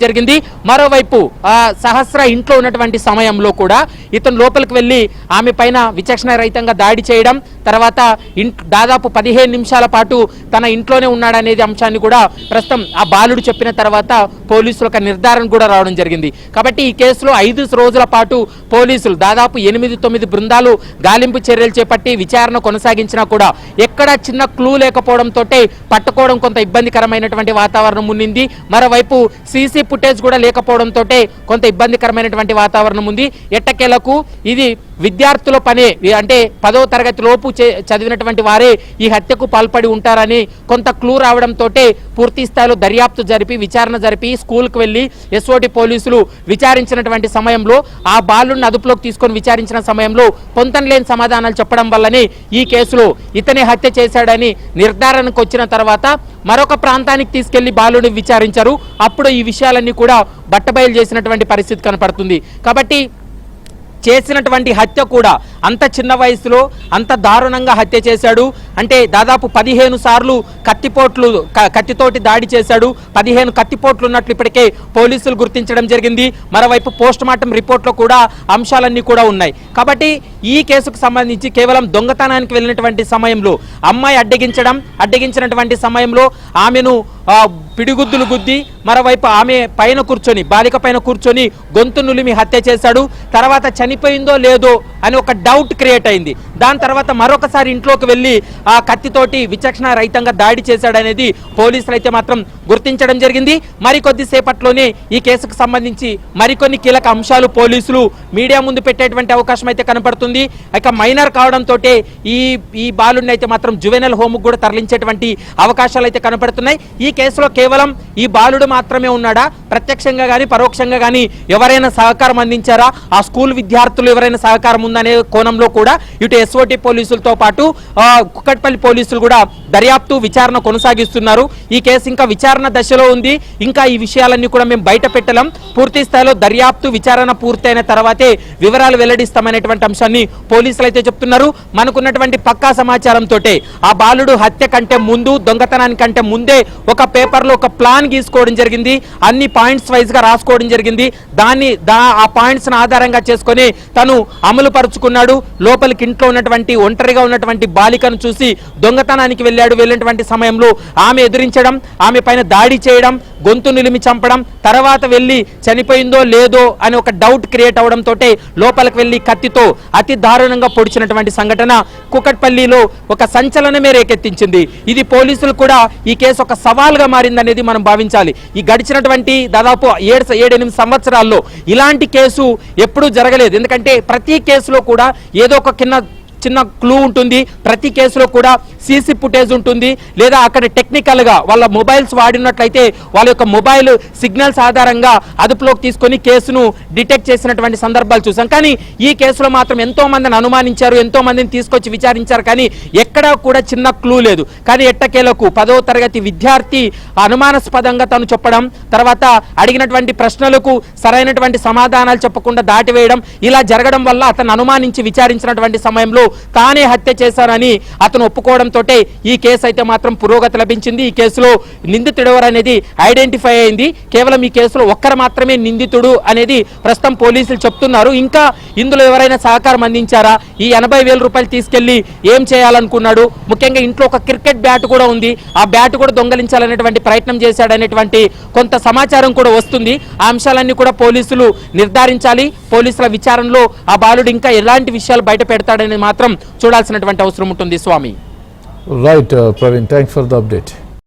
జరిగింది. మరోవైపు సహస్ర ఇంట్లో ఉన్నటువంటి సమయంలో కూడా ఇతను లోపలికి వెళ్ళి ఆమె పైన విచక్షణ రహితంగా దాడి చేయడం, తర్వాత దాదాపు 15 నిమిషాల పాటు తన ఇంట్లోనే ఉన్నాడనేది అంశాన్ని కూడా ప్రస్తుతం ఆ బాలుడు చెప్పిన తర్వాత పోలీసులు ఒక నిర్ధారణ కూడా రావడం జరిగింది. కాబట్టి ఈ కేసులో 5 రోజుల పాటు పోలీసులు దాదాపు 8-9 బృందాలు గాలింపు చర్యలు చేపట్టి విచారణ కొనసాగించినా కూడా ఎక్కడా చిన్న క్లూ లేకపోవడంతో పట్టుకోవడం కొంత ఇబ్బందికరమైనటువంటి వాతావరణం ఉన్నింది. మరోవైపు సీసీ ఫుటేజ్ కూడా లేకపోవడంతో కొంత ఇబ్బందికరమైనటువంటి వాతావరణం ఉంది. ఎట్టకేలకు ఇది విద్యార్థుల పనే, అంటే 10వ తరగతి లోపు చదివినటువంటి వారే ఈ హత్యకు పాల్పడి ఉంటారని కొంత క్లూ రావడంతో పూర్తి స్థాయిలో దర్యాప్తు జరిపి విచారణ జరిపి స్కూల్కి వెళ్ళి ఎస్ఓటి పోలీసులు విచారించినటువంటి సమయంలో ఆ బాలుడిని అదుపులోకి తీసుకొని విచారించిన సమయంలో పొంతనలేని సమాధానాలు చెప్పడం వల్లనే ఈ కేసులో ఇతనే హత్య చేశాడని నిర్ధారణకు వచ్చిన తర్వాత మరొక ప్రాంతానికి తీసుకెళ్లి బాలుడిని విచారించారు. అప్పుడు ఈ విషయాలన్నీ కూడా బట్టబయలు చేసినటువంటి పరిస్థితి కనపడుతుంది. కాబట్టి చేసినటువంటి హత్య కూడా అంత చిన్న వయసులో అంత దారుణంగా హత్య చేశాడు. అంటే దాదాపు 15 సార్లు కత్తితోటి దాడి చేశాడు. 15 కత్తిపోట్లు ఉన్నట్లు ఇప్పటికే పోలీసులు గుర్తించడం జరిగింది. మరోవైపు పోస్ట్ మార్టం రిపోర్ట్లో కూడా అంశాలన్నీ కూడా ఉన్నాయి. కాబట్టి ఈ కేసుకు సంబంధించి కేవలం దొంగతనానికి వెళ్ళినటువంటి సమయంలో అమ్మాయి అడ్డగించినటువంటి సమయంలో ఆమెను పిడిగుద్దులు గుద్ది మరోవైపు ఆమె పైన కూర్చొని బాలిక పైన కూర్చొని గొంతు నులిమి హత్య చేశాడు. తర్వాత చనిపోయిందో లేదో అని ఒక డౌట్ క్రియేట్ అయింది. దాని తర్వాత మరొకసారి ఇంట్లోకి వెళ్ళి ఆ కత్తితోటి విచక్షణ రహితంగా దాడి చేశాడనేది పోలీసులు అయితే మాత్రం గుర్తించడం జరిగింది. మరికొద్ది సేపట్లోనే ఈ కేసుకు సంబంధించి మరికొన్ని కీలక అంశాలు పోలీసులు మీడియా ముందు పెట్టేటువంటి అవకాశం అయితే కనపడుతుంది. ఇక మైనర్ కావడంతో ఈ బాలుడిని అయితే మాత్రం జువెనల్ హోమ్కు కూడా తరలించేటువంటి అవకాశాలు అయితే కనపడుతున్నాయి. ఈ కేసులో కేవలం ఈ బాలుడు మాత్రమే ఉన్నాడా, ప్రత్యక్షంగా కానీ పరోక్షంగా కానీ ఎవరైనా సహకారం అందించారా, ఆ స్కూల్ విద్యార్థులు ఎవరైనా సహకారం ఉందనే కోణంలో కూడా ఇటు ఎస్ఓటి పోలీసులతో పాటు కుక్కట్పల్లి పోలీసులు కూడా దర్యాప్తు విచారణ కొనసాగిస్తున్నారు. ఈ కేసు ఇంకా విచారణ దశలో ఉంది. ఇంకా ఈ విషయాలన్నీ కూడా మేము బయట పెట్టలేం. పూర్తి స్థాయిలో దర్యాప్తు విచారణ పూర్తయిన తర్వాతే వివరాలు వెల్లడిస్తామనేటువంటి అంశాన్ని పోలీసులు అయితే చెప్తున్నారు. మనకున్నటువంటి పక్కా సమాచారంతో ఆ బాలుడు హత్య కంటే ముందు, దొంగతనానికంటే ముందే ఒక పేపర్లో ఒక ప్లాన్ గీసుకోవడం జరిగింది. అన్ని పాయింట్స్ వైజ్ గా రాసుకోవడం జరిగింది. ఆ పాయింట్స్ ఆధారంగా చేసుకొని తను అమలు పరుచుకున్నాడు. లోపలికి ఇంట్లో ఉన్నటువంటి ఒంటరిగా ఉన్నటువంటి బాలికను చూసి దొంగతనానికి వెళ్ళినటువంటి సమయంలో ఆమె ఎదిరించడం, ఆమె పైన దాడి చేయడం, గొంతు నిలిమి చంపడం, తర్వాత వెళ్ళి చనిపోయిందో లేదో అని ఒక డౌట్ క్రియేట్ అవడంతో లోపలికి వెళ్ళి కత్తితో అతి దారుణంగా పొడిచినటువంటి సంఘటన కుక్కట్పల్లిలో ఒక సంచలనమే రేకెత్తించింది. ఇది పోలీసులు కూడా ఈ కేసు ఒక సవాల్గా మారిందనేది మనం భావించాలి. ఈ గడిచినటువంటి దాదాపు 7-8 సంవత్సరాల్లో ఇలాంటి కేసు ఎప్పుడూ జరగలేదు. ఎందుకంటే ప్రతి కేసులో కూడా ఏదో ఒక చిన్న క్లూ ఉంటుంది. ప్రతి కేసులో కూడా సీసీ ఫుటేజ్ ఉంటుంది. లేదా అక్కడ టెక్నికల్గా వాళ్ళ మొబైల్స్ వాడినట్లయితే వాళ్ళ యొక్క మొబైల్ సిగ్నల్స్ ఆధారంగా అదుపులోకి తీసుకొని కేసును డిటెక్ట్ చేసినటువంటి సందర్భాలు చూసాం. కానీ ఈ కేసులో మాత్రం ఎంతో మందిని అనుమానించారు, ఎంతో మందిని తీసుకొచ్చి విచారించారు. కానీ ఎక్కడా కూడా చిన్న క్లూ లేదు. కానీ ఎట్టకేలకు 10వ తరగతి విద్యార్థి అనుమానాస్పదంగా తను చెప్పడం, తర్వాత అడిగినటువంటి ప్రశ్నలకు సరైనటువంటి సమాధానాలు చెప్పకుండా దాటివేయడం, ఇలా జరగడం వల్ల అతను అనుమానించి విచారించినటువంటి సమయంలో తానే హత్య చేశారని అతను ఒప్పుకోవడంతో ఈ కేసు అయితే మాత్రం పురోగతి లభించింది. ఈ కేసులో నిందితుడు ఎవరు అనేది ఐడెంటిఫై అయింది. కేవలం ఈ కేసులో ఒక్కరు మాత్రమే నిందితుడు అనేది ప్రస్తుతం పోలీసులు చెప్తున్నారు. ఇంకా ఇందులో ఎవరైనా సహకారం అందించారా, ఈ 80,000 రూపాయలు తీసుకెళ్లి ఏం చేయాలనుకున్నాడు, ముఖ్యంగా ఇంట్లో ఒక క్రికెట్ బ్యాట్ కూడా ఉంది, ఆ బ్యాట్ కూడా దొంగలించాలనేటువంటి ప్రయత్నం చేశాడనేటువంటి కొంత సమాచారం కూడా వస్తుంది. ఆ అంశాలన్నీ కూడా పోలీసులు నిర్ధారించాలి. పోలీసుల విచారణలో ఆ బాలుడు ఇంకా ఎలాంటి విషయాలు బయట పెడతాడని మాత్రం చూడాల్సినటువంటి అవసరం ఉంటుంది. స్వామి. Right, Praveen, thanks for the update.